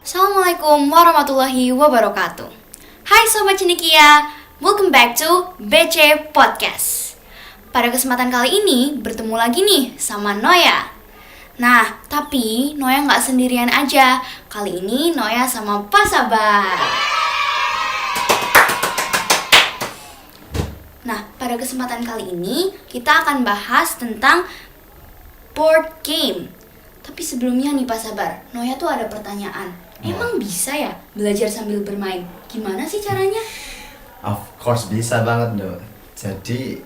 Assalamualaikum warahmatullahi wabarakatuh. Hai Sobat Cendekia, welcome back to BC Podcast. Pada kesempatan kali ini bertemu lagi nih sama Noya. Nah, tapi Noya nggak sendirian aja. Kali ini Noya sama Pak Sabar. Nah, pada kesempatan kali ini kita akan bahas tentang board game. Tapi sebelumnya nih Pak Sabar, Noya tuh ada pertanyaan. Emang bisa ya belajar sambil bermain? Gimana sih caranya? Of course bisa banget dong. Jadi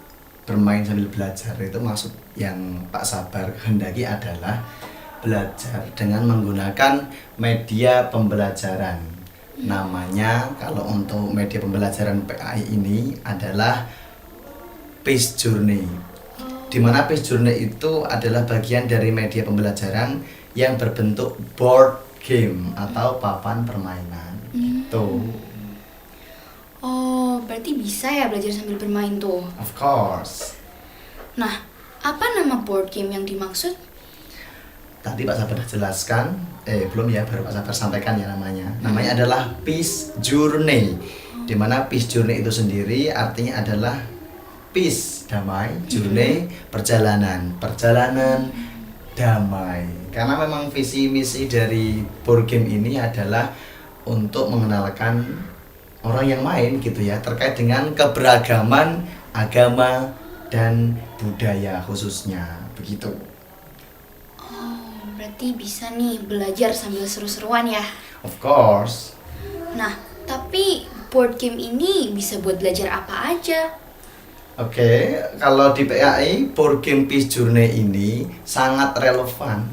bermain sambil belajar itu maksud yang Pak Sabar kehendaki adalah belajar dengan menggunakan media pembelajaran. Namanya kalau untuk media pembelajaran PAI ini adalah Peace Journey. Di mana Peace Journey itu adalah bagian dari media pembelajaran yang berbentuk board game atau papan permainan. Gitu. Oh, berarti bisa ya belajar sambil bermain tuh. Of course. Nah, apa nama board game yang dimaksud? Tadi Pak Sabar jelaskan, belum ya, baru Pak Sabar sampaikan ya namanya. Namanya adalah Peace Journey. Di mana Peace Journey itu sendiri artinya adalah peace, damai, journey, perjalanan damai. Karena memang visi misi dari board game ini adalah untuk mengenalkan orang yang main gitu ya, terkait dengan keberagaman agama dan budaya khususnya, begitu. Oh, berarti bisa nih belajar sambil seru-seruan ya. Of course. Nah, tapi board game ini bisa buat belajar apa aja? Oke, kalau di PAI board game Peace Journey ini sangat relevan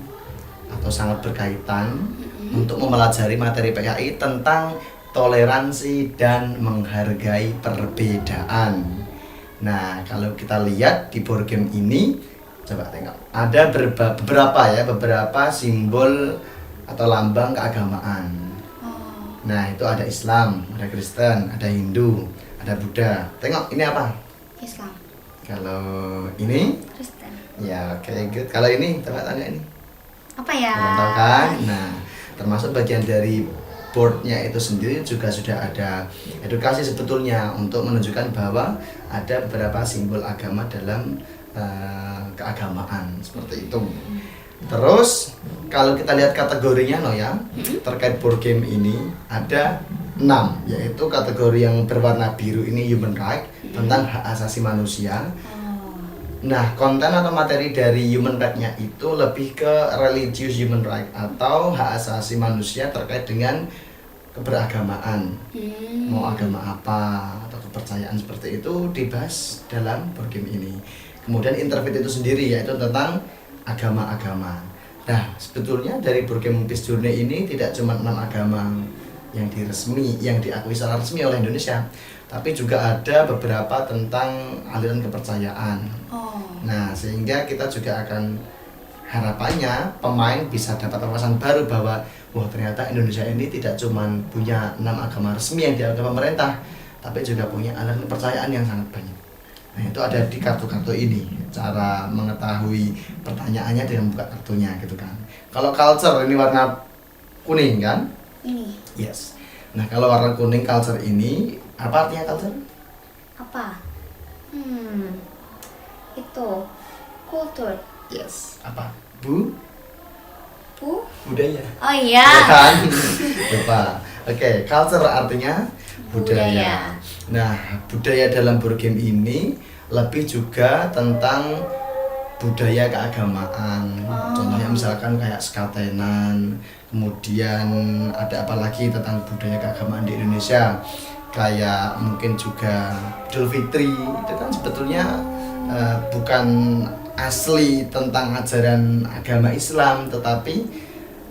atau sangat berkaitan untuk mempelajari materi PAI tentang toleransi dan menghargai perbedaan. Nah, kalau kita lihat di board game ini, coba tengok, ada beberapa simbol atau lambang keagamaan. Nah, itu ada Islam, ada Kristen, ada Hindu, ada Buddha. Tengok, ini apa? Islam. Kalau ini? Kristen. Ya, oke, good. Kalau ini, coba tanya ini. Apa ya? Kalian tahu kan? Nah, termasuk bagian dari boardnya itu sendiri juga sudah ada edukasi sebetulnya untuk menunjukkan bahwa ada beberapa simbol agama dalam keagamaan seperti itu. Terus kalau kita lihat kategorinya Noya, terkait board game ini ada 6, yaitu kategori yang berwarna biru ini human right, tentang hak asasi manusia. Nah, konten atau materi dari human right-nya itu lebih ke religious human right atau hak asasi manusia terkait dengan keberagamaan. Mau agama apa atau kepercayaan seperti itu dibahas dalam board game ini. Kemudian interpret itu sendiri yaitu tentang agama-agama. Nah, sebetulnya dari board game Peace Journey ini tidak cuma 6 agama yang diakui secara resmi oleh Indonesia, tapi juga ada beberapa tentang aliran kepercayaan. Nah, sehingga kita juga akan harapannya pemain bisa dapat wawasan baru bahwa wah, ternyata Indonesia ini tidak cuma punya 6 agama resmi yang diakui pemerintah, tapi juga punya aliran kepercayaan yang sangat banyak. Nah, itu ada di kartu-kartu ini. Cara mengetahui pertanyaannya dengan buka kartunya gitu kan. Kalau culture ini warna kuning kan? Ini. Yes. Nah, kalau warna kuning culture ini, apa artinya culture? Apa? Itu kultur. Yes. Apa? Budaya. Oh iya. Ya kan? Lupa. Oke, culture artinya budaya. Nah, budaya dalam board game ini lebih juga tentang budaya keagamaan. Contohnya misalkan kayak skatenan, kemudian ada apa lagi tentang budaya keagamaan di Indonesia, kayak mungkin juga Idul Fitri. Itu kan sebetulnya bukan asli tentang ajaran agama Islam, tetapi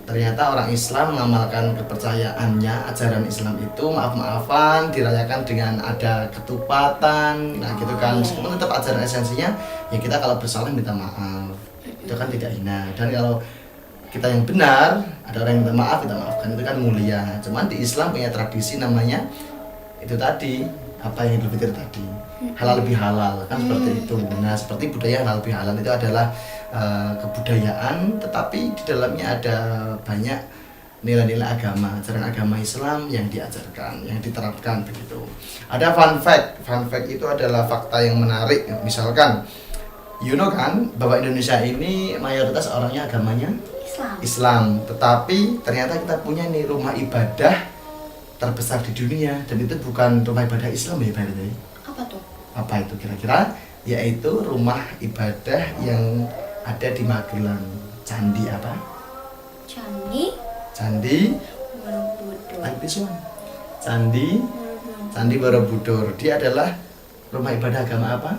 ternyata orang Islam mengamalkan kepercayaannya, ajaran Islam itu maaf-maafan, dirayakan dengan ada ketupatan, nah gitu kan. Meskipun tetap ajaran esensinya, ya kita kalau bersalah minta maaf, itu kan tidak hina. Dan kalau kita yang benar, ada orang yang minta maaf, kita maafkan, itu kan mulia. Cuman di Islam punya tradisi namanya itu tadi, apa yang Idul Fitri tadi, halal lebih halal kan, seperti itu. Nah, seperti budaya halal lebih halal itu adalah kebudayaan, tetapi di dalamnya ada banyak nilai-nilai agama, ajaran agama Islam yang diajarkan, yang diterapkan begitu. Ada fun fact itu adalah fakta yang menarik. Misalkan, kan bahwa Indonesia ini mayoritas orangnya agamanya Islam, tetapi ternyata kita punya nih rumah ibadah terbesar di dunia, dan itu bukan rumah ibadah Islam ya berarti. Apa tuh? Apa itu kira-kira? Yaitu rumah ibadah yang ada di Magelang. Candi apa? Candi Borobudur. Candi Borobudur. Dia adalah rumah ibadah agama apa?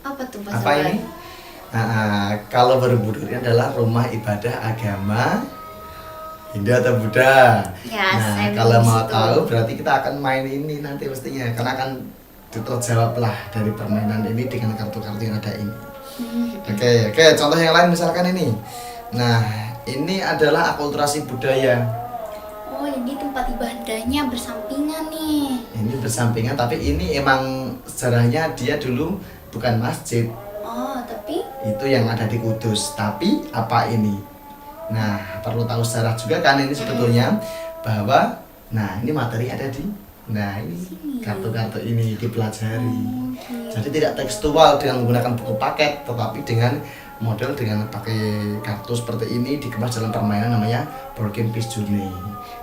Apa tuh Pak Apa Sabar? ini? Kalau Borobudur ini adalah rumah ibadah agama Hindu atau Buddha. Ya, saya kalau belum mau situ. tahu berarti kita akan main ini nanti mestinya, karena akan terjawab lah dari permainan ini dengan kartu-kartu yang ada ini. Oke, contoh yang lain misalkan ini. Nah, ini adalah akulturasi budaya. Oh, ini tempat ibadahnya bersampingan nih. Ini bersampingan, tapi ini emang sejarahnya dia dulu bukan masjid. Oh, tapi Itu yang ada di Kudus. Tapi apa ini? Nah, perlu tahu sejarah juga kan ini sebetulnya, bahwa ini materi ada di ini kartu-kartu ini dipelajari. Jadi tidak tekstual dengan menggunakan buku paket, tetapi dengan model dengan pakai kartu seperti ini dikemas dalam permainan namanya Board Game Peace Journey.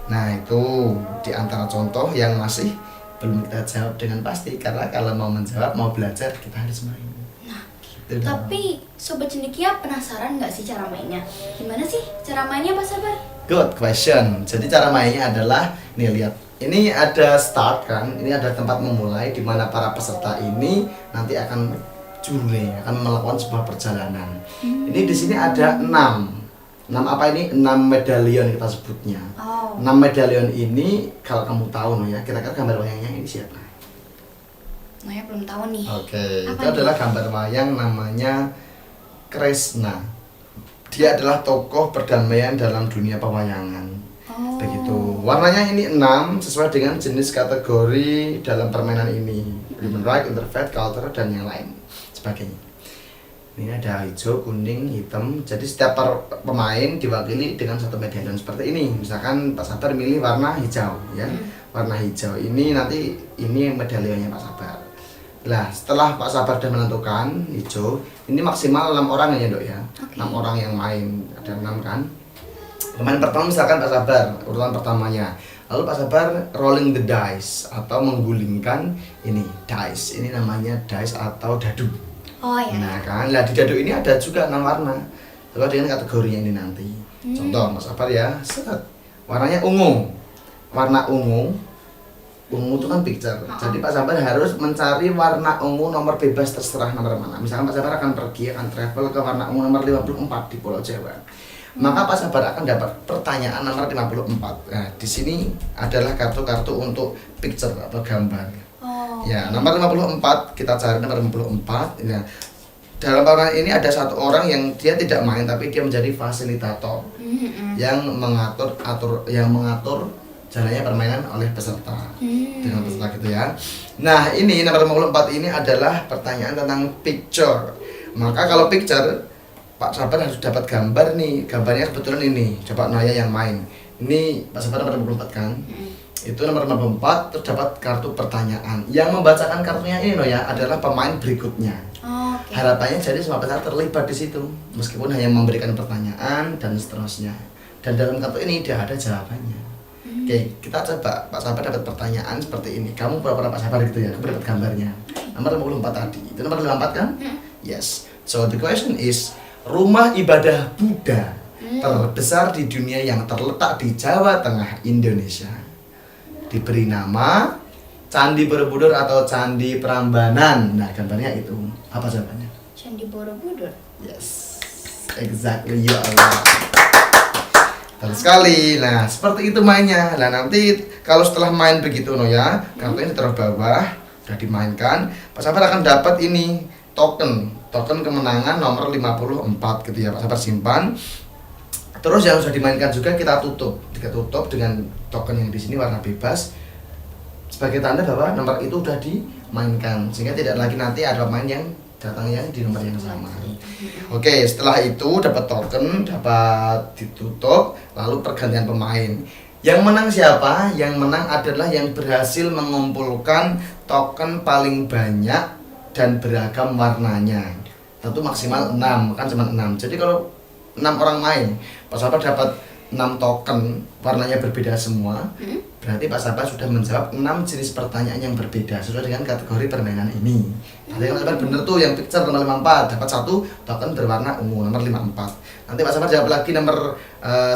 Nah, itu di antara contoh yang masih belum kita jawab dengan pasti, karena kalau mau menjawab, mau belajar, kita harus main. Gitu dong. Tapi Sobat Cendekia penasaran nggak sih cara mainnya? Gimana sih cara mainnya Pak Sabar? Good question. Jadi cara mainnya adalah, nih lihat, ini ada start kan, ini ada tempat memulai di mana para peserta ini nanti akan melakukan sebuah perjalanan. Ini di sini ada 6 apa ini? 6 medalion kita sebutnya. 6 medalion ini kalau kamu tahu kira-kira gambar wayangnya ini siapa? Naya belum tahu nih. Oke, Apa itu itu? adalah gambar wayang namanya Kresna. Dia adalah tokoh perdamaian dalam dunia pewayangan. Begitu. Warnanya ini 6 sesuai dengan jenis kategori dalam permainan ini. Human right, interfaith, culture, dan yang lain sebagainya. Ini ada hijau, kuning, hitam. Jadi setiap pemain diwakili dengan satu medalion seperti ini. Misalkan Pak Sabar milih warna hijau ya. Warna hijau ini nanti ini medalionnya Pak Sabar. Nah, setelah Pak Sabar sudah menentukan hijau, ini maksimal 6 orang ya, Dok ya. 6 orang yang main, ada 6 kan. Pemain pertama misalkan Pak Sabar, urutan pertamanya. Lalu Pak Sabar rolling the dice atau menggulingkan ini dice. Ini namanya dice atau dadu. Oh ya. Nah kan, di dadu ini ada juga 6 warna. Sesuai dengan kategorinya ini nanti. Contoh Pak Sabar ya, warnanya ungu. Warna ungu itu kan picture. Jadi Pak Sabar harus mencari warna ungu nomor bebas, terserah nomor mana. Misalkan Pak Sabar akan travel ke warna ungu nomor 54 di Pulau Jawa. Maka Pak Sabar akan dapat pertanyaan nomor 54. Nah, di sini adalah kartu-kartu untuk picture atau gambar. Ya, nomor 54 kita cari nomor 54. Ya. Dalam permainan ini ada satu orang yang dia tidak main tapi dia menjadi fasilitator yang mengatur jalannya permainan oleh peserta dengan peserta gitu ya. Nah, ini nomor 54 ini adalah pertanyaan tentang picture. Maka kalau picture Pak Sabar harus dapat gambar nih. Gambarnya kebetulan ini. Coba Naya yang main. Ini Pak Sabar nomor 54 kan? Itu nomor 54 terus dapat kartu pertanyaan. Yang membacakan kartunya ini Naya adalah pemain berikutnya. Harapannya jadi semua peserta terlibat di situ, meskipun hanya memberikan pertanyaan dan seterusnya. Dan dalam kartu ini dia ada jawabannya. Oke, kita coba Pak Sabar dapat pertanyaan seperti ini. Kamu pura-pura Pak Sabar gitu ya, kamu dapat gambarnya. Nomor 54 tadi. Itu nomor 54 kan? Yes. So the question is, rumah ibadah Buddha terbesar di dunia yang terletak di Jawa Tengah, Indonesia diberi nama Candi Borobudur atau Candi Prambanan. Nah, gambarnya itu. Apa jawabannya? Candi Borobudur. Yes. Exactly, you are right. Betul sekali. Nah, seperti itu mainnya. Nah, nanti kalau setelah main begitu ya, kartunya ditaruh bawah, sudah dimainkan, Pak Sabar akan dapat ini token kemenangan nomor 54 gitu ya. Pak Sabar simpan. Terus yang sudah dimainkan juga kita tutup dengan token yang di sini warna bebas sebagai tanda bahwa nomor itu sudah mainkan, sehingga tidak lagi nanti ada pemain yang datang yang di nomor yang sama. Oke, setelah itu dapat token, dapat ditutup, lalu pergantian pemain. Yang menang siapa? Yang menang adalah yang berhasil mengumpulkan token paling banyak dan beragam warnanya. Tentu maksimal 6, kan cuma 6. Jadi kalau 6 orang main, Pak Sabar dapat 6 token, warnanya berbeda semua. Berarti Pak Sabar sudah menjawab 6 jenis pertanyaan yang berbeda sesuai dengan kategori permainan ini. Nanti Pak Sabar bener tuh yang picture nomor 54 dapat 1 token berwarna ungu nomor 54. Nanti Pak Sabar jawab lagi nomor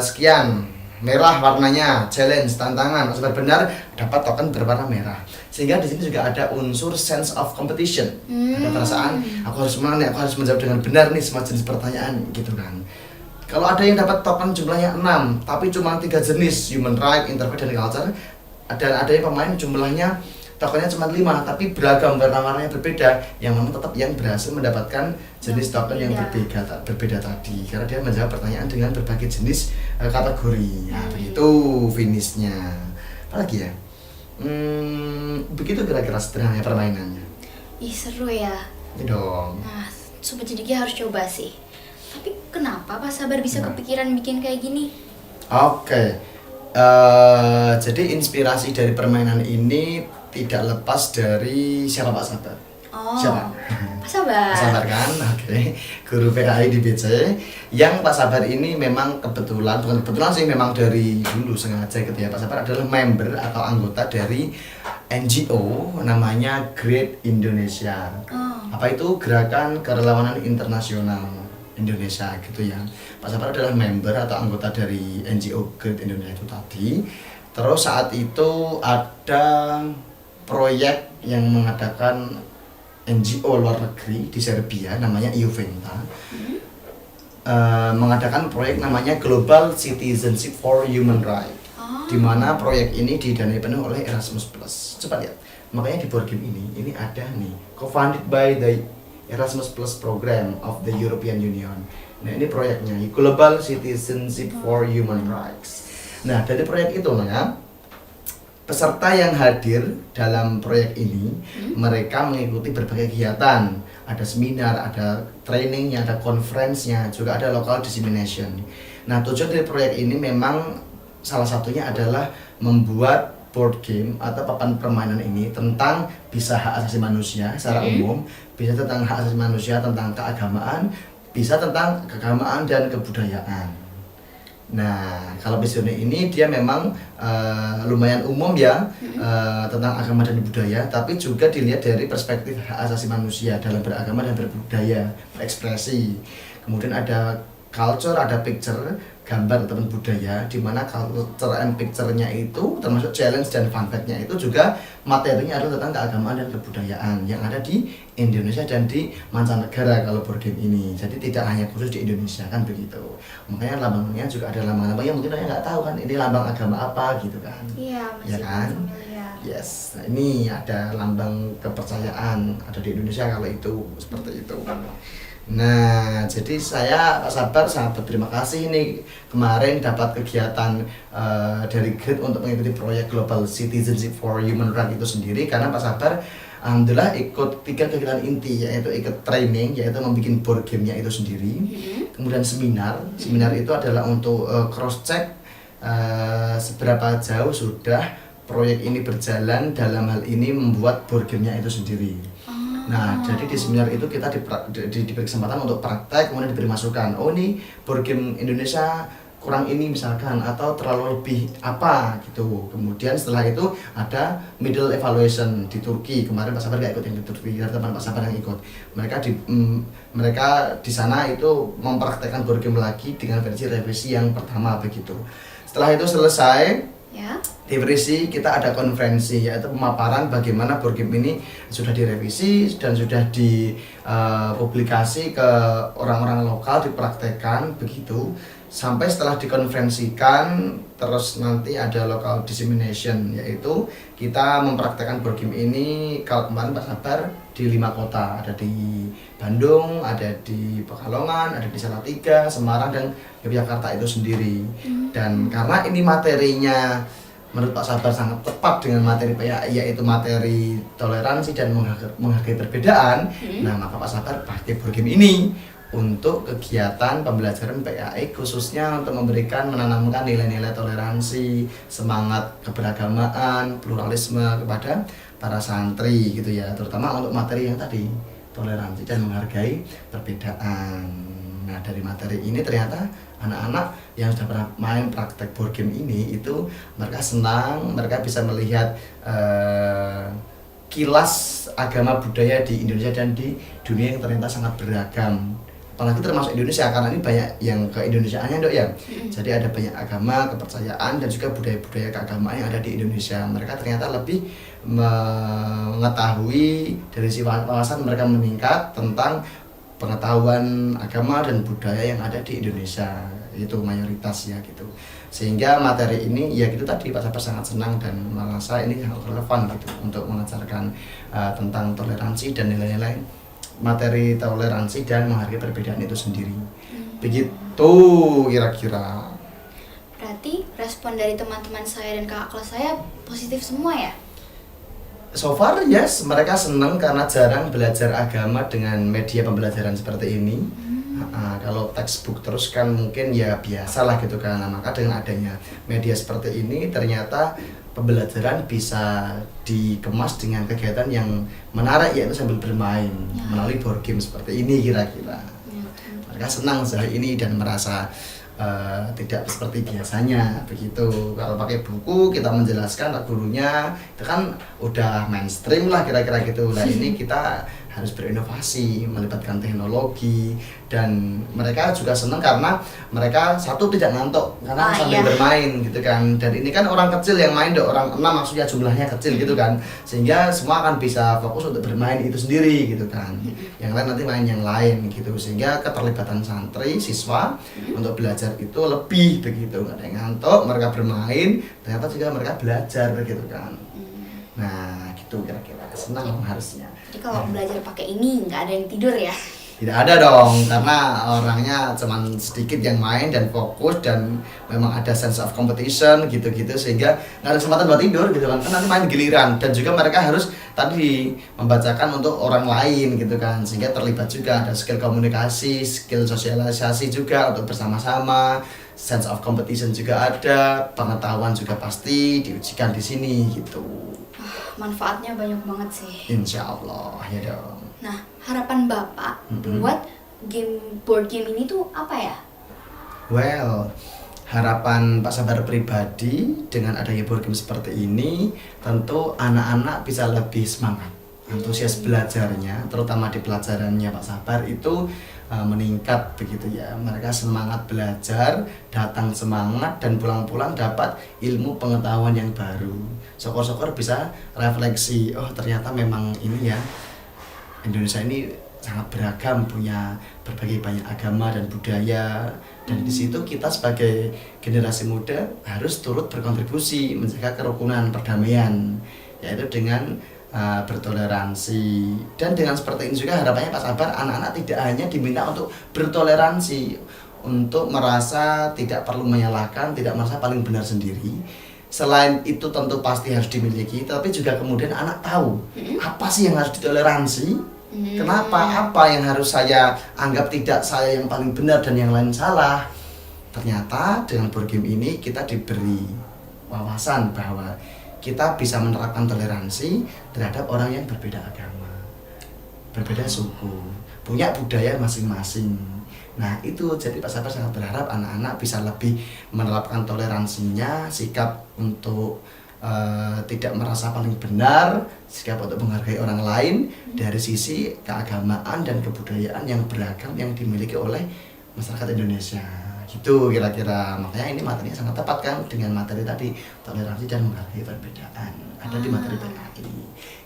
sekian, merah warnanya, challenge, tantangan. Pak Sabar benar dapat token berwarna merah. Sehingga di sini juga ada unsur sense of competition. Ada perasaan aku harus menang nih, aku harus menjawab dengan benar nih semua jenis pertanyaan gitu kan. Kalau ada yang dapat token jumlahnya 6, tapi cuma 3 jenis, human right, interfaith, dan culture, dan ada yang pemain jumlahnya tokennya cuma 5, tapi beragam warna-warnanya berbeda, yang memang tetap yang berhasil mendapatkan jenis token yang berbeda tadi, karena dia menjawab pertanyaan dengan berbagai jenis kategori. Nah, begitu finishnya. Apalagi ya? Begitu kira-kira sederhananya permainannya. Ih, seru ya. Ini dong. Nah, Sobat Cendekia harus coba sih. Tapi kenapa Pak Sabar bisa kepikiran bikin kayak gini? Oke, jadi inspirasi dari permainan ini tidak lepas dari siapa Pak Sabar? Siapa? Pak Sabar. Pak Sabar kan, oke. Guru PKI di BC. Yang Pak Sabar ini memang kebetulan, bukan kebetulan sih, memang dari dulu sengaja gitu ya. Pak Sabar adalah member atau anggota dari NGO namanya Great Indonesia. Apa itu? Gerakan Kerelawanan Internasional Indonesia gitu ya. Pak Sabar adalah member atau anggota dari NGO Great Indonesia itu tadi. Terus saat itu ada proyek yang mengadakan NGO luar negeri di Serbia namanya Juventa. Mengadakan proyek namanya Global Citizenship for Human Rights. Di mana proyek ini didanai penuh oleh Erasmus+. Coba lihat. Makanya di board game ini ada nih, co-funded by the Erasmus Plus Program of the European Union. Nah, ini proyeknya Global Citizenship for Human Rights. Nah, dari proyek itu peserta yang hadir dalam proyek ini mereka mengikuti berbagai kegiatan. Ada seminar, ada trainingnya, ada conference-nya, juga ada local dissemination. Nah, tujuan dari proyek ini memang salah satunya adalah membuat board game atau papan permainan ini tentang bisa hak asasi manusia secara umum, bisa tentang hak asasi manusia, tentang keagamaan, bisa tentang keagamaan dan kebudayaan. Nah, kalau Visioner ini dia memang lumayan umum ya, tentang agama dan budaya, tapi juga dilihat dari perspektif hak asasi manusia dalam beragama dan berbudaya, berekspresi. Kemudian ada culture, ada picture, gambar ataupun budaya, di mana culture and picture-nya itu termasuk challenge dan fun fact-nya itu juga materinya adalah tentang keagamaan dan kebudayaan yang ada di Indonesia dan di mancanegara kalau board game ini. Jadi tidak hanya khusus di Indonesia kan begitu. Makanya lambangnya juga ada lambang-lambang yang mungkin orang nggak tahu kan ini lambang agama apa gitu kan. Iya, masih ya kan? familiar. Yes. Nah, ini ada lambang kepercayaan ada di Indonesia kalau itu seperti itu. Nah, jadi saya Pak Sabar sangat berterima kasih nih kemarin dapat kegiatan dari GRID untuk mengikuti proyek Global Citizenship for Human Rights itu sendiri, karena Pak Sabar alhamdulillah ikut 3 kegiatan inti, yaitu ikut training, yaitu membuat board game-nya itu sendiri, kemudian seminar itu adalah untuk cross check seberapa jauh sudah proyek ini berjalan dalam hal ini membuat board game-nya itu sendiri. Nah, jadi di seminar itu kita diberi kesempatan untuk praktek, kemudian diberi masukan. Oh, ini board game Indonesia kurang ini misalkan, atau terlalu lebih apa gitu. Kemudian setelah itu ada middle evaluation di Turki. Kemarin Pak Sabar nggak ikut yang di Turki, ada teman Pak Sabar yang ikut. Mereka di sana itu mempraktekkan board game lagi dengan versi revisi yang pertama begitu. Setelah itu selesai, di Verisi kita ada konferensi, yaitu pemaparan bagaimana board game ini sudah direvisi dan sudah dipublikasi ke orang-orang lokal, dipraktekkan begitu. Sampai setelah dikonferensikan, terus nanti ada local dissemination, yaitu kita mempraktekkan board game ini kalau kemarin Pak Sabar di 5 kota, ada di Bandung, ada di Pekalongan, ada di Salatiga, Semarang, dan Yogyakarta itu sendiri. Dan karena ini materinya menurut Pak Sabar sangat tepat dengan materi PAI, yaitu materi toleransi dan menghargai perbedaan. Nah, maka Pak Sabar pakai board game ini untuk kegiatan pembelajaran PAI, khususnya untuk menanamkan nilai-nilai toleransi, semangat keberagamaan, pluralisme kepada para santri gitu ya, terutama untuk materi yang tadi, toleransi dan menghargai perbedaan. Nah, dari materi ini ternyata anak-anak yang sudah pernah main praktek board game ini itu mereka senang, mereka bisa melihat kilas agama budaya di Indonesia dan di dunia yang ternyata sangat beragam. Apalagi termasuk Indonesia, karena ini banyak yang ke Indonesiaannya Dok ya. Jadi ada banyak agama, kepercayaan dan juga budaya-budaya keagamaan yang ada di Indonesia. Mereka ternyata lebih mengetahui dari si wawasan mereka meningkat tentang pengetahuan agama dan budaya yang ada di Indonesia, itu mayoritas ya gitu. Sehingga materi ini ya gitu tadi Pak Sabar sangat senang dan merasa ini sangat relevan gitu untuk mengajarkan tentang toleransi dan nilai-nilai materi toleransi dan menghargai perbedaan itu sendiri. Begitu kira-kira. Berarti respon dari teman-teman saya dan kakak kelas saya positif semua ya? So far yes, mereka senang karena jarang belajar agama dengan media pembelajaran seperti ini. Kalau textbook terus kan mungkin ya biasalah gitu kan. Nah, maka dengan adanya media seperti ini ternyata pembelajaran bisa dikemas dengan kegiatan yang menarik, yaitu sambil bermain melalui board game seperti ini kira-kira. Mereka senang sehari ini dan merasa tidak seperti biasanya begitu. Kalau pakai buku kita menjelaskan gurunya itu kan udah mainstream lah kira-kira gitu. Nah ini kita harus berinovasi, melibatkan teknologi, dan mereka juga senang karena mereka satu tidak ngantuk karena sambil bermain gitu kan. Dan ini kan orang kecil yang main, orang 6 maksudnya jumlahnya kecil gitu kan, sehingga semua akan bisa fokus untuk bermain itu sendiri gitu kan. Yang lain nanti main yang lain gitu, sehingga keterlibatan santri siswa untuk belajar itu lebih begitu. Nggak ada yang ngantuk, mereka bermain, ternyata juga mereka belajar gitu kan. Nah gitu kira-kira, senang harusnya. Jadi kalau belajar pakai ini nggak ada yang tidur ya? Tidak ada dong, karena orangnya cuman sedikit yang main dan fokus, dan memang ada sense of competition gitu-gitu, sehingga nggak ada kesempatan buat tidur gitu kan nanti main giliran. Dan juga mereka harus tadi membacakan untuk orang lain gitu kan, sehingga terlibat juga ada skill komunikasi, skill sosialisasi juga untuk bersama-sama, sense of competition juga ada, pengetahuan juga pasti diujikan di sini gitu. Manfaatnya banyak banget sih. Insya Allah ya dong. Nah, harapan Bapak buat board game ini tuh apa ya? Well, harapan Pak Sabar pribadi dengan adanya board game seperti ini, tentu anak-anak bisa lebih semangat, antusias belajarnya, terutama di pelajarannya Pak Sabar itu meningkat begitu ya. Mereka semangat belajar, datang semangat, dan pulang-pulang dapat ilmu pengetahuan yang baru. Syukur-syukur bisa refleksi, oh ternyata memang ini ya, Indonesia ini sangat beragam, punya berbagai banyak agama dan budaya, dan di situ kita sebagai generasi muda harus turut berkontribusi menjaga kerukunan, perdamaian, yaitu dengan bertoleransi. Dan dengan seperti ini juga harapannya Pak Sabar, anak-anak tidak hanya diminta untuk bertoleransi, untuk merasa tidak perlu menyalahkan, tidak merasa paling benar sendiri. Selain itu tentu pasti harus dimiliki, tapi juga kemudian anak tahu apa sih yang harus ditoleransi, kenapa, apa yang harus saya anggap tidak saya yang paling benar dan yang lain salah. Ternyata dengan board game ini kita diberi wawasan bahwa kita bisa menerapkan toleransi terhadap orang yang berbeda agama, berbeda suku, punya budaya masing-masing. Nah itu jadi Pak Sabar sangat berharap anak-anak bisa lebih menerapkan toleransinya, sikap untuk tidak merasa paling benar, sikap untuk menghargai orang lain dari sisi keagamaan dan kebudayaan yang beragam yang dimiliki oleh masyarakat Indonesia. Gitu kira-kira. Makanya ini materinya sangat tepat kan dengan materi tadi, toleransi dan menghargai perbedaan, ada di materi PAI.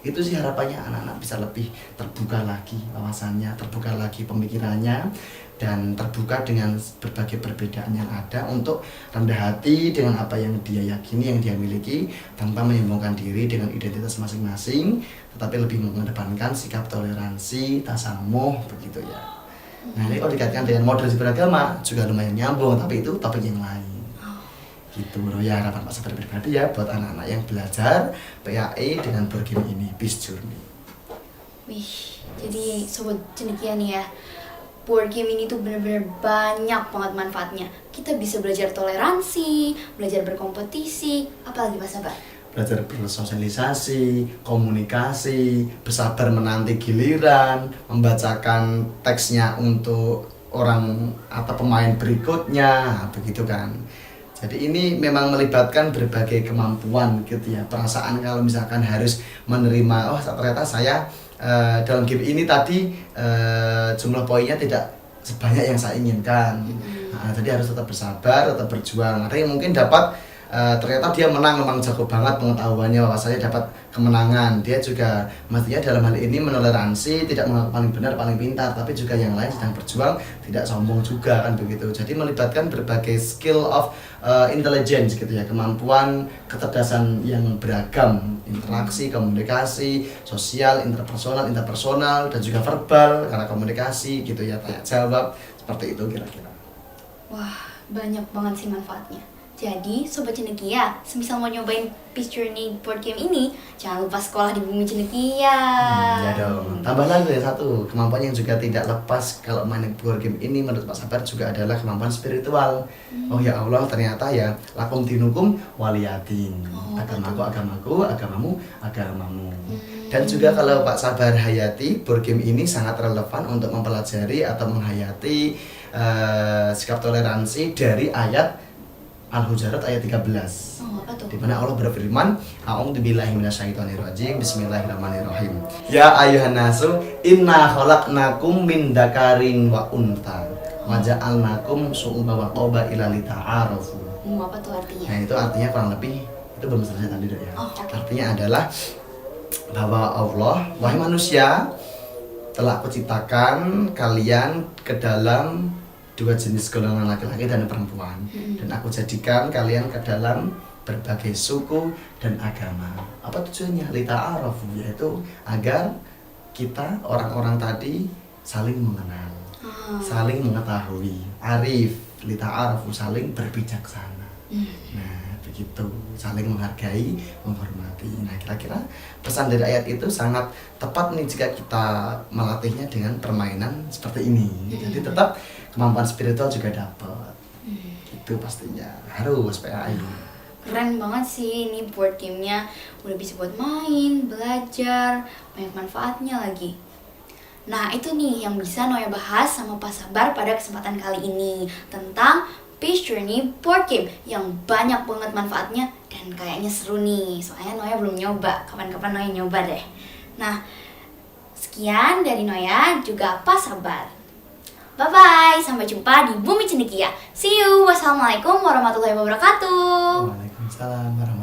Itu sih harapannya anak-anak bisa lebih terbuka lagi wawasannya, terbuka lagi pemikirannya, dan terbuka dengan berbagai perbedaan yang ada, untuk rendah hati dengan apa yang dia yakini, yang dia miliki, tanpa menyombongkan diri dengan identitas masing-masing, tetapi lebih mengedepankan sikap toleransi, tasamuh begitu ya. Nah ini kalau dikaitkan dengan moderasi beragama juga lumayan nyambung, tapi itu topik yang lain. Gitu bro ya, harapan Pak Sabar pribadi ya buat anak-anak yang belajar PAE dengan board game ini, Peace Journey. Wih, jadi sobat cendekia nih ya, board game ini tuh bener-bener banyak banget manfaatnya. Kita bisa belajar toleransi, belajar berkompetisi, apalagi Pak Sabar? Belajar bersosialisasi, komunikasi, bersabar menanti giliran, membacakan teksnya untuk orang atau pemain berikutnya, begitu kan. Jadi ini memang melibatkan berbagai kemampuan gitu ya. Perasaan kalau misalkan harus menerima, oh ternyata saya dalam game ini tadi jumlah poinnya tidak sebanyak yang saya inginkan. Nah, jadi harus tetap bersabar, tetap berjuang. Ada yang mungkin dapat ternyata dia menang, memang jago banget pengetahuannya, bahwasanya dapat kemenangan. Dia juga mestinya dalam hal ini menoleransi, tidak mengaku paling benar, paling pintar, tapi juga yang lain sedang berjuang, tidak sombong juga kan begitu. Jadi melibatkan berbagai skill of intelligence gitu ya, kemampuan kecerdasan yang beragam, interaksi, komunikasi, sosial, interpersonal, dan juga verbal karena komunikasi gitu ya, tanya jawab, seperti itu kira-kira. Wah, banyak banget sih manfaatnya. Jadi, Sobat Cendekia, semisal mau nyobain Peace Journey board game ini, jangan lupa sekolah di Bumi Cendekia. Ya dong. Tambah lagi ya satu, kemampuan yang juga tidak lepas kalau main board game ini menurut Pak Sabar juga adalah kemampuan spiritual. Oh ya Allah, ternyata ya lakum dinukum waliyatin. Agamaku, agamamu, agamamu. Dan juga kalau Pak Sabar hayati, board game ini sangat relevan untuk mempelajari atau menghayati sikap toleransi dari ayat Al-Hujurat ayat 13. Oh, apa tuh? Di mana Allah berfirman, A'udzubillahi minasyaitonirrajim, bismillahirrahmanirrahim. Ya ayuhan nasu, inna khalaqnakum min dzakarin wa untha, wa ja'alnakum syu'uban wa qabaila lita'arafu. Apa tuh artinya? Nah, itu artinya kurang lebih itu belum selesai tadi Dok ya. Oh, okay. Artinya adalah bahwa Allah, wahai manusia, telah aku ciptakan kalian ke dalam dua jenis golongan laki-laki dan perempuan, dan aku jadikan kalian ke dalam berbagai suku dan agama. Apa tujuannya? Lita'arafu, yaitu agar kita orang-orang tadi saling mengenal, saling mengetahui. Arif, lita'arafu, saling berbijaksana. Nah begitu, saling menghargai, menghormati. Nah kira-kira pesan dari ayat itu sangat tepat nih jika kita melatihnya dengan permainan seperti ini. Jadi tetap kemampuan spiritual juga dapat. Itu pastinya harus PAI. Keren banget sih ini board gamenya, udah bisa buat main, belajar, banyak manfaatnya lagi. Nah itu nih yang bisa Noya bahas sama Pak Sabar pada kesempatan kali ini tentang Peace Journey board game yang banyak banget manfaatnya dan kayaknya seru nih. Soalnya Noya belum nyoba, kapan-kapan Noya nyoba deh. Nah sekian dari Noya juga Pak Sabar. Bye-bye, sampai jumpa di Bumi Cendekia. See you, wassalamualaikum warahmatullahi wabarakatuh. Waalaikumsalam warahmatullahi wabarakatuh.